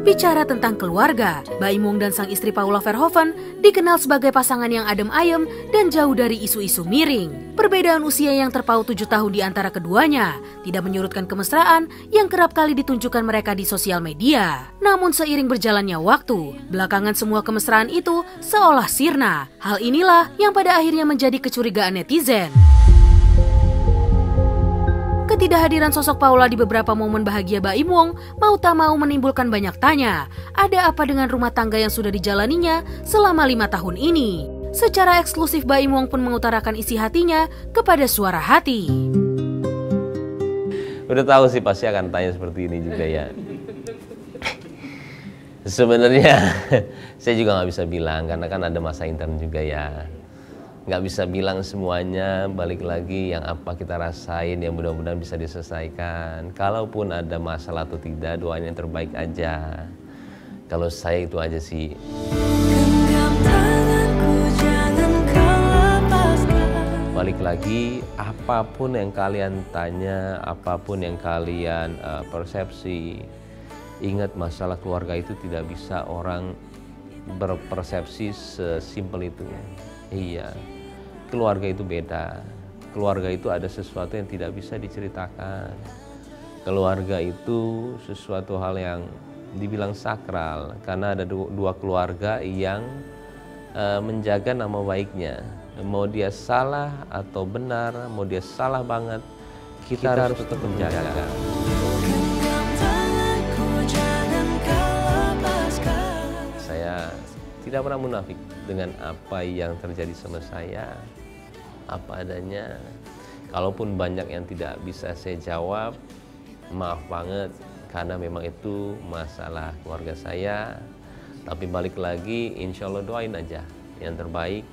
Bicara tentang keluarga, Baim Wong dan sang istri Paula Verhoeven dikenal sebagai pasangan yang adem ayem dan jauh dari isu-isu miring. Perbedaan usia yang terpaut 7 tahun di antara keduanya tidak menyurutkan kemesraan yang kerap kali ditunjukkan mereka di sosial media. Namun seiring berjalannya waktu, belakangan semua kemesraan itu seolah sirna. Hal inilah yang pada akhirnya menjadi kecurigaan netizen. Ketidakhadiran sosok Paula di beberapa momen bahagia Baim Wong mau tak mau menimbulkan banyak tanya. Ada apa dengan rumah tangga yang sudah dijalaninya selama 5 tahun ini? Secara eksklusif Baim Wong pun mengutarakan isi hatinya kepada Suara Hati. Udah tahu sih pasti akan tanya seperti ini juga ya. Sebenarnya saya juga nggak bisa bilang karena kan ada masa intern juga ya. Nggak bisa bilang semuanya, balik lagi yang apa kita rasain yang mudah-mudahan bisa diselesaikan. Kalaupun ada masalah atau tidak, doain yang terbaik aja. Kalau saya itu aja sih. Balik lagi, apapun yang kalian tanya, apapun yang kalian persepsi, ingat masalah keluarga itu tidak bisa orang berpersepsi sesimpel itu. Iya. Keluarga itu beda. Keluarga itu ada sesuatu yang tidak bisa diceritakan. Keluarga itu sesuatu hal yang dibilang sakral karena ada dua keluarga yang menjaga nama baiknya. Mau dia salah atau benar, mau dia salah banget, kita harus tetap menjaga. Saya tidak pernah munafik dengan apa yang terjadi sama saya, apa adanya. Kalaupun banyak yang tidak bisa saya jawab, maaf banget karena memang itu masalah keluarga saya. Tapi balik lagi, insya Allah doain aja yang terbaik.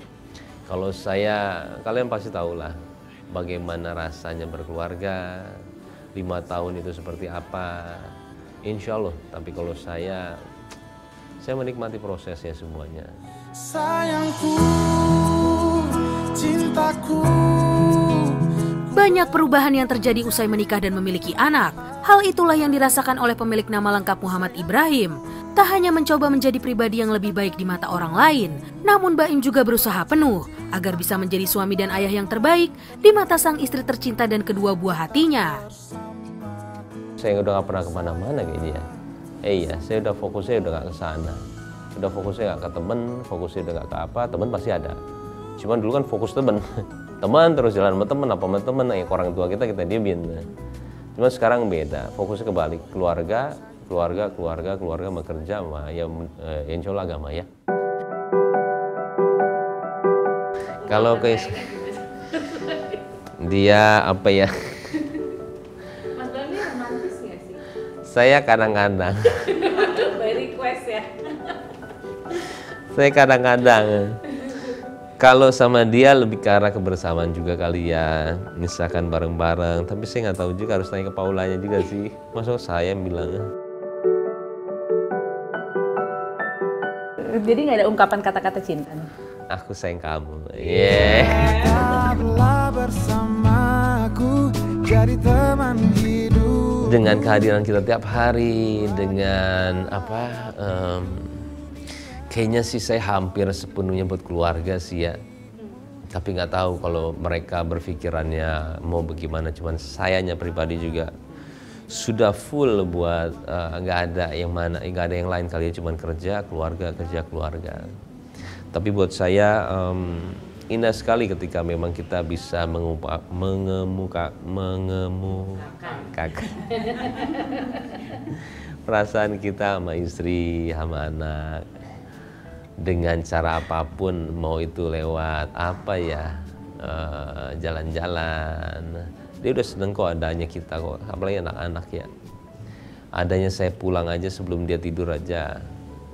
Kalau saya, kalian pasti tahulah bagaimana rasanya berkeluarga, 5 tahun itu seperti apa. Insya Allah, tapi kalau saya menikmati prosesnya semuanya. Sayangku, cintaku. Banyak perubahan yang terjadi usai menikah dan memiliki anak. Hal itulah yang dirasakan oleh pemilik nama lengkap Muhammad Ibrahim. Tak hanya mencoba menjadi pribadi yang lebih baik di mata orang lain, namun Baim juga berusaha penuh agar bisa menjadi suami dan ayah yang terbaik di mata sang istri tercinta dan kedua buah hatinya. Saya udah gak pernah kemana-mana kayaknya. Iya, saya udah fokusnya udah gak ke sana. Udah fokusnya gak ke temen, fokusnya udah gak ke apa, temen pasti ada. Cuman dulu kan fokus temen. Teman terus jalan sama temen, apa sama temen, orang tua kita diemin. Cuma sekarang beda, fokusnya kebalik. Keluarga bekerja sama ya insya Allah agama ya. Kalau ke dia apa ya? Mas Bami romantis nggak sih? Saya kadang-kadang. By request ya. Saya kadang-kadang. Kalau sama dia lebih ke arah kebersamaan juga kali ya, misalkan bareng-bareng. Tapi saya nggak tahu juga, harus tanya ke Paulanya juga sih. Masuk saya bilang. Jadi nggak ada ungkapan kata-kata cinta nih? Aku sayang kamu. Yeah. Tetaplah bersamaku, jadi teman hidup. Dengan kehadiran kita tiap hari, dengan apa? Kayaknya sih saya hampir sepenuhnya buat keluarga sih ya. Tapi nggak tahu kalau mereka berpikirannya mau bagaimana. Cuman sayanya pribadi juga sudah full buat nggak ada yang lain kali ya, cuman kerja keluarga. Tapi buat saya indah sekali ketika memang kita bisa mengemukakan perasaan kita sama istri, sama anak dengan cara apapun, mau itu lewat apa ya, jalan-jalan. Dia udah seneng kok adanya kita kok, apalagi anak-anak ya. Adanya saya pulang aja sebelum dia tidur aja.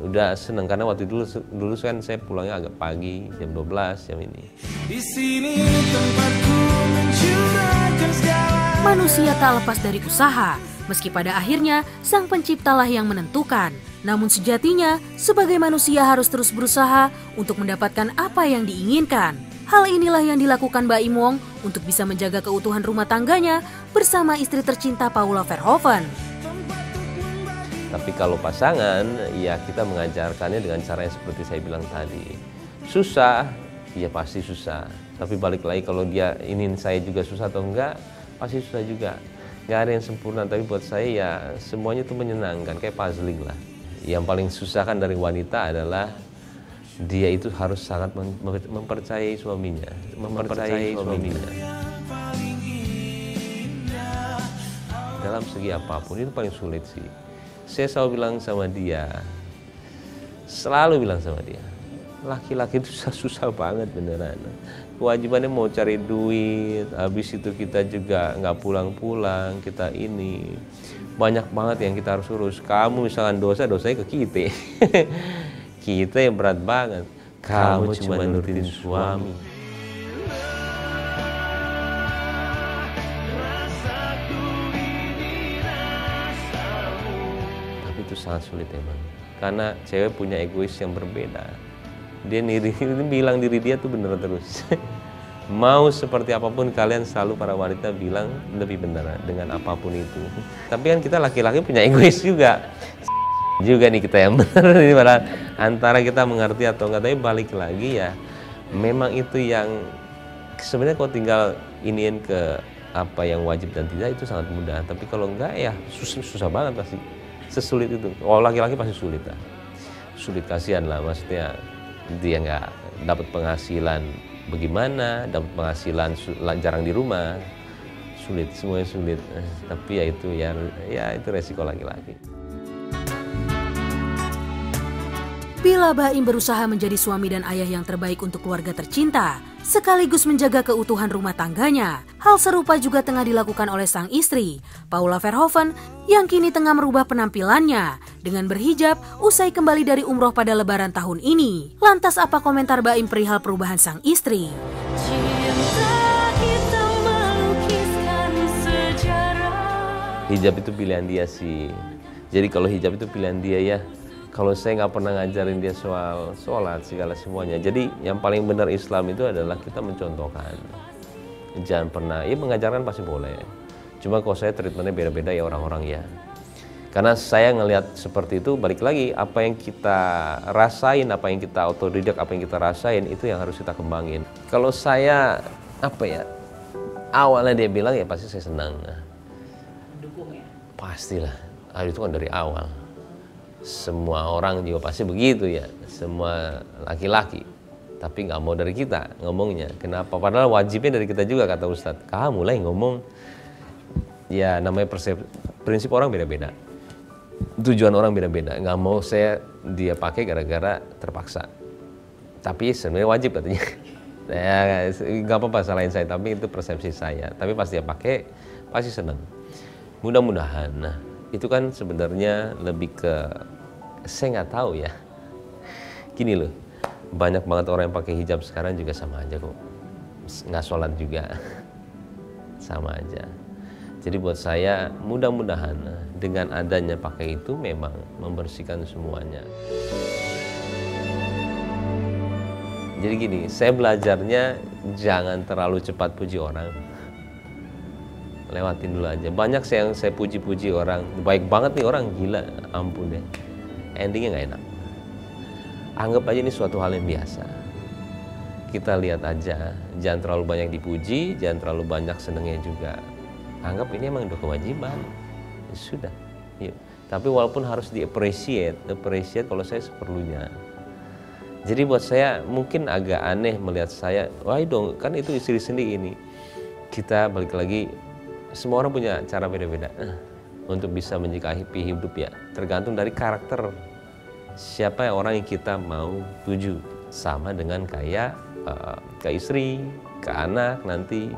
Udah seneng karena waktu dulu kan saya pulangnya agak pagi, jam 12 jam ini. Di sini tempatku mencurahkan segala. Manusia tak lepas dari usaha, meski pada akhirnya sang penciptalah yang menentukan. Namun sejatinya, sebagai manusia harus terus berusaha untuk mendapatkan apa yang diinginkan. Hal inilah yang dilakukan Baim Wong untuk bisa menjaga keutuhan rumah tangganya bersama istri tercinta Paula Verhoeven. Tapi kalau pasangan, ya kita mengajarkannya dengan cara yang seperti saya bilang tadi. Susah, ya pasti susah. Tapi balik lagi kalau dia ingin saya juga susah atau enggak, pasti susah juga. Nggak ada yang sempurna, tapi buat saya ya semuanya itu menyenangkan, kayak puzzling lah. Yang paling susah kan dari wanita adalah dia itu harus sangat mempercayai suaminya, mempercayai suaminya. Dalam segi apapun itu paling sulit sih. Saya selalu bilang sama dia, selalu bilang sama dia, laki-laki itu susah banget beneran. Kewajibannya mau cari duit, habis itu kita juga nggak pulang-pulang, kita ini banyak banget yang kita harus urus. Kamu misalkan dosanya ke kita. Kita yang berat banget. Kamu cuma nurutin suami. Tapi itu sangat sulit emang. Karena cewek punya egois yang berbeda. Dia bilang diri dia tuh bener terus. Mau seperti apapun kalian selalu para wanita bilang lebih benar dengan apapun itu. Tapi kan kita laki-laki punya egois juga. Juga nih kita yang benar antara kita mengerti atau enggak, tapi balik lagi ya memang itu yang sebenarnya kalau tinggal iniin ke apa yang wajib dan tidak itu sangat mudah, tapi kalau enggak ya susah banget pasti, sesulit itu. Kalau laki-laki pasti sulit lah, sulit, kasihan lah, maksudnya dia nggak dapat penghasilan bagaimana, dapat penghasilan jarang di rumah, sulit, semuanya sulit. Tapi ya itu resiko laki-laki. Bila Baim berusaha menjadi suami dan ayah yang terbaik untuk keluarga tercinta, sekaligus menjaga keutuhan rumah tangganya, hal serupa juga tengah dilakukan oleh sang istri, Paula Verhoeven, yang kini tengah merubah penampilannya dengan berhijab usai kembali dari umroh pada Lebaran tahun ini. Lantas apa komentar Baim perihal perubahan sang istri? Hijab itu pilihan dia sih. Jadi kalau hijab itu pilihan dia ya. Kalau saya nggak pernah ngajarin dia soal sholat segala semuanya. Jadi yang paling benar Islam itu adalah kita mencontohkan. Jangan pernah, ya mengajarkan pasti boleh. Cuma kalau saya treatmentnya beda-beda ya orang-orang ya. Karena saya ngelihat seperti itu, balik lagi apa yang kita rasain, apa yang kita otodidak, apa yang kita rasain itu yang harus kita kembangin. Kalau saya awalnya dia bilang ya pasti saya senang. Dukung ya? Pastilah, itu kan dari awal. Semua orang juga pasti begitu ya, semua laki-laki. Tapi nggak mau dari kita ngomongnya. Kenapa? Padahal wajibnya dari kita juga, kata Ustadz. Kamu lah yang ngomong. Ya namanya prinsip orang beda-beda. Tujuan orang beda-beda. Nggak mau dia pakai gara-gara terpaksa. Tapi sebenarnya wajib katanya. Ya nggak apa-apa salahin saya, tapi itu persepsi saya. Tapi pas dia pakai, pasti senang. Mudah-mudahan. Nah, itu kan sebenarnya lebih ke, saya nggak tahu ya. Gini loh, banyak banget orang yang pakai hijab sekarang juga sama aja kok. Nggak sholat juga, sama aja. Jadi buat saya mudah-mudahan dengan adanya pakai itu memang membersihkan semuanya. Jadi gini, saya belajarnya jangan terlalu cepat puji orang. Lewatin dulu aja. Banyak yang saya puji-puji orang, baik banget nih orang, gila, ampun deh. Endingnya nggak enak. Anggap aja ini suatu hal yang biasa. Kita lihat aja, jangan terlalu banyak dipuji, jangan terlalu banyak senengnya juga. Anggap ini emang udah kewajiban. Ya sudah. Yuk. Tapi walaupun harus appreciate kalau saya seperlunya. Jadi buat saya mungkin agak aneh melihat saya, wah dong, kan itu istri sendiri ini. Kita balik lagi, semua orang punya cara beda-beda untuk bisa menyikapi hidup ya. Tergantung dari karakter siapa orang yang kita mau tuju. Sama dengan kayak ke istri, ke anak nanti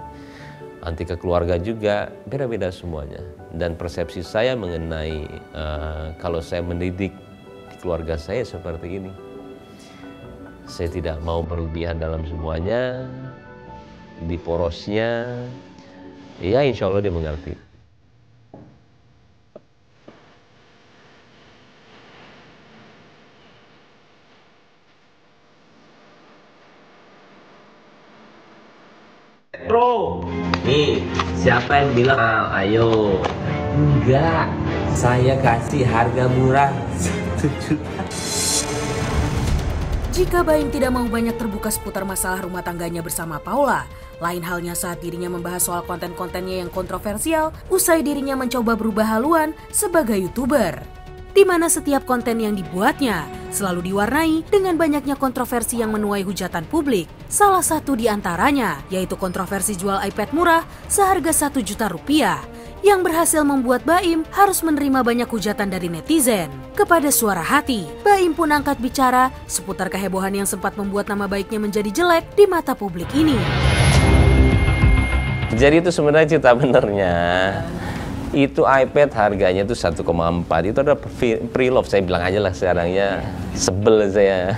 ke keluarga juga, beda-beda semuanya. Dan persepsi saya mengenai kalau saya mendidik di keluarga saya seperti ini. Saya tidak mau berlebihan dalam semuanya, di porosnya. Ya insya Allah dia mengerti. Bro, nih siapa yang bilang ayo? Enggak, Saya kasih harga murah 1 juta. Jika Baim tidak mau banyak terbuka seputar masalah rumah tangganya bersama Paula, lain halnya saat dirinya membahas soal konten-kontennya yang kontroversial usai dirinya mencoba berubah haluan sebagai YouTuber. Di mana setiap konten yang dibuatnya selalu diwarnai dengan banyaknya kontroversi yang menuai hujatan publik. Salah satu di antaranya yaitu kontroversi jual iPad murah seharga 1 juta rupiah yang berhasil membuat Baim harus menerima banyak hujatan dari netizen. Kepada Suara Hati, Baim pun angkat bicara seputar kehebohan yang sempat membuat nama baiknya menjadi jelek di mata publik ini. Jadi itu sebenarnya cerita benernya. Itu iPad harganya itu 1,4. Itu ada pre-love, saya bilang aja lah sekarang ya. Sebel saya.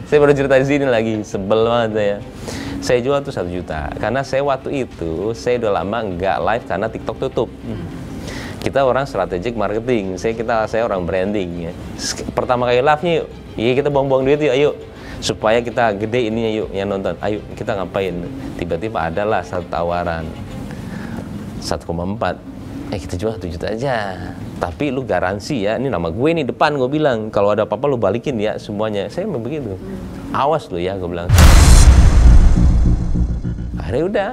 Saya baru cerita di sini lagi, sebel banget saya. Saya jual tuh 1 juta. Karena saya waktu itu, saya udah lama nggak live karena TikTok tutup. Kita orang strategic marketing, saya orang branding ya. Pertama kali live-nya yuk, iya kita buang-buang duit yuk, ayo. Supaya kita gede ininya yuk, yang nonton. Ayo kita ngapain? Tiba-tiba adalah satu tawaran 1,4. Kita jual 1 juta aja. Tapi lu garansi ya, ini nama gue nih depan, gue bilang. Kalau ada apa-apa lu balikin ya semuanya. Saya memang begitu. Awas lu ya, gue bilang. Akhirnya udah,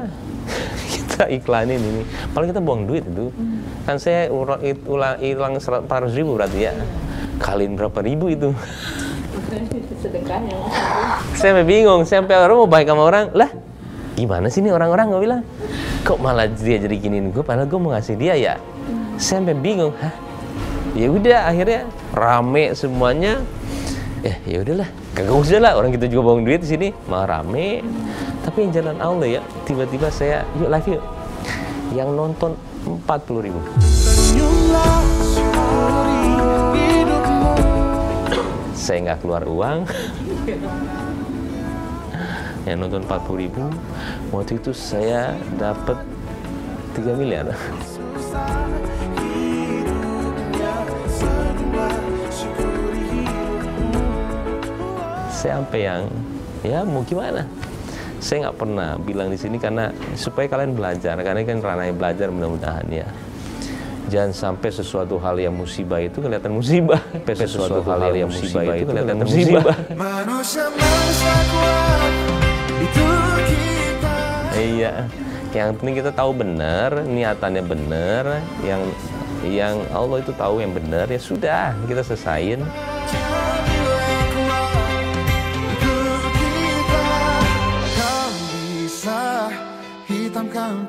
kita iklanin ini. Paling kita buang duit itu. Kan saya hilang 400 ribu berarti ya. Kaliin berapa ribu itu. Sedekahnya. Saya bingung, saya sampai orang mau baik sama orang. Lah, gimana sih nih orang-orang, gue bilang. Kok malah dia jadi giniin gue, padahal gue mau ngasih dia ya. Saya sampai bingung, hah? Ya udah, akhirnya rame semuanya. Ya udahlah, kagak usah lah, orang kita juga buang duit di sini, malah rame. Tapi yang jalan Allah ya, tiba-tiba saya, yuk live yuk. Yang nonton 40 ribu. Saya nggak keluar uang. Yang nonton 40 ribu, waktu itu saya dapat 3 miliar. Saya sampai yang, ya mau gimana? Saya nggak pernah bilang di sini karena supaya kalian belajar, karena kan ranahnya belajar mudah-mudahan ya. Jangan sampai sesuatu hal yang musibah itu kelihatan musibah. Sesuatu hal yang musibah itu kelihatan musibah. Manusia kuat, itu kita. Iya, yang penting kita tahu benar, niatannya benar, yang Allah itu tahu yang benar, ya sudah kita selesain. Kau bisa hitamkan